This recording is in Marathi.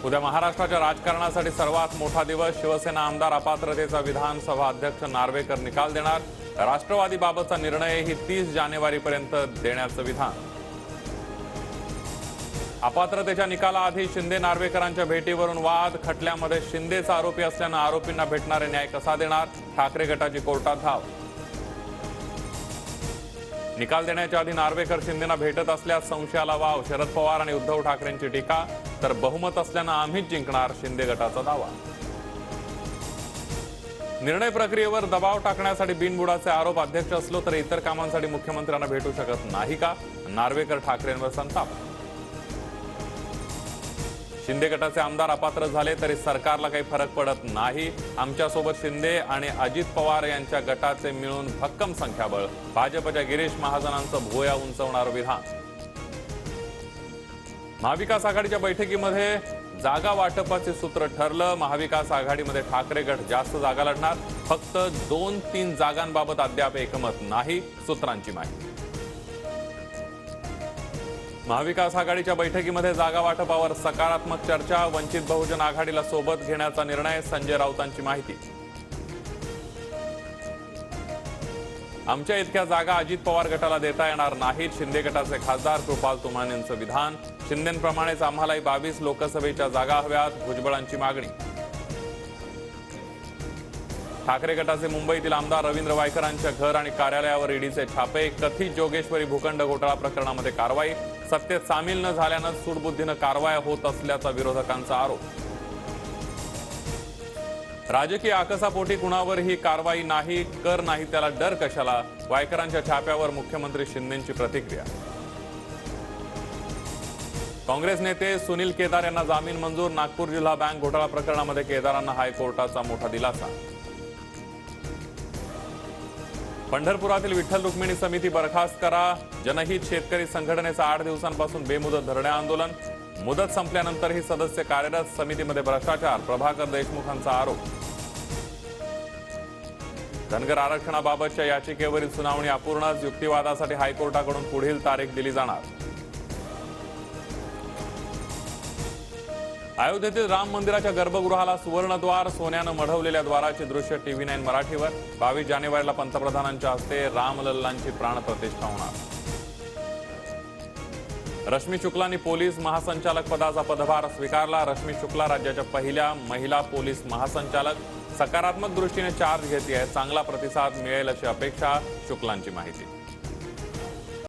उद्या महाराष्ट्राच्या राजकारणासाठी सर्वात मोठा दिवस। शिवसेना आमदार अपात्रतेचा विधानसभा अध्यक्ष नार्वेकर निकाल देणार। राष्ट्रवादीबाबतचा निर्णयही 30 जानेवारीपर्यंत देण्याचं विधान। अपात्रतेच्या निकालाआधी शिंदे नार्वेकरांच्या भेटीवरून वाद। खटल्यामध्ये शिंदेचा आरोपी असल्यानं आरोपींना भेटणारे न्याय कसा देणार? ठाकरे गटाची कोर्टात धाव। निकाल देण्याच्या आधी नार्वेकर शिंदेना भेटत असल्यास संशयाला वाव। शरद पवार आणि उद्धव ठाकरेंची टीका, तर बहुमत असल्यानं आम्हीच जिंकणार, शिंदे गटाचा दावा। निर्णय प्रक्रियेवर दबाव टाकण्यासाठी बिनबुडाचे आरोप। अध्यक्ष असलो तर इतर कामांसाठी मुख्यमंत्र्यांना भेटू शकत नाही का? नार्वेकर ठाकरेंवर संताप। शिंदे गटाचे आमदार अपात्र झाले तरी सरकारला काही फरक पडत नाही। आमच्यासोबत शिंदे आणि अजित पवार यांच्या गटाचे मिळून भक्कम संख्याबळ। भाजपच्या गिरीश महाजनांचं भुवया उंचवणारं विधान। महाविकास आघाडीच्या बैठकीमध्ये जागा वाटपाचे सूत्र ठरलं। महाविकास आघाडीमध्ये ठाकरे गट जास्त जागा लढणार। फक्त 2-3 जागांबाबत अद्याप एकमत नाही, सूत्रांची माहिती। महाविकास आघाडीच्या बैठकीमध्ये जागा वाटपावर सकारात्मक चर्चा। वंचित बहुजन आघाडीला सोबत घेण्याचा निर्णय, संजय राऊतांची माहिती। आमच्या इतक्या जागा अजित पवार गटाला देता येणार नाहीत, शिंदे गटाचे खासदार कृपाल तुमानेंचं विधान। शिंदेंप्रमाणेच आम्हालाही 22 लोकसभेच्या जागा हव्यात, भुजबळांची मागणी। ठाकरे गटाचे मुंबईतील आमदार रवींद्र वायकरांच्या घर आणि कार्यालयावर ईडीचे छापे। कथित जोगेश्वरी भूखंड घोटाळा प्रकरणामध्ये कारवाई। सत्तेत सामील न झाल्यानं सूडबुद्धीनं कारवाया होत असल्याचा विरोधकांचा आरोप। राजकीय आकसापोटी कुणावरही कारवाई नाही, कर नाही त्याला डर कशाला? वायकरांच्या छाप्यावर मुख्यमंत्री शिंदेंची प्रतिक्रिया। काँग्रेस नेते सुनील केदार यांना जामीन मंजूर। नागपूर जिल्हा बँक घोटाळा प्रकरणामध्ये केदारांना हायकोर्टाचा मोठा दिलासा। पंढरपुरातील विठ्ठल रुक्मिणी समिती बरखास्त करा। जनहित शेतकरी संघटनेचं 8 दिवसांपासून बेमुदत धरणे आंदोलन। मुदत संपल्यानंतरही सदस्य कार्यरत। समितीमध्ये भ्रष्टाचार, प्रभाकर देशमुखांचा आरोप। धनगर आरक्षणाबाबतच्या याचिकेवरील सुनावणी अपूर्णच। युक्तिवादासाठी हायकोर्टाकडून पुढील तारीख दिली जाणार। अयोध्येतील राम मंदिराच्या गर्भगृहाला सुवर्णद्वार। सोन्यानं मढवलेल्या द्वाराची दृश्य TV9 मराठीवर। 22 जानेवारीला पंतप्रधानांच्या हस्ते रामलल्लांची प्राणप्रतिष्ठा होणार। रश्मी शुक्लांनी पोलीस महासंचालक पदाचा पदभार स्वीकारला। रश्मी शुक्ला राज्याच्या पहिल्या महिला पोलीस महासंचालक। सकारात्मक दृष्टीने चार्ज घेते आहे, चांगला प्रतिसाद मिळेल अशी अपेक्षा, शुक्लांची माहिती।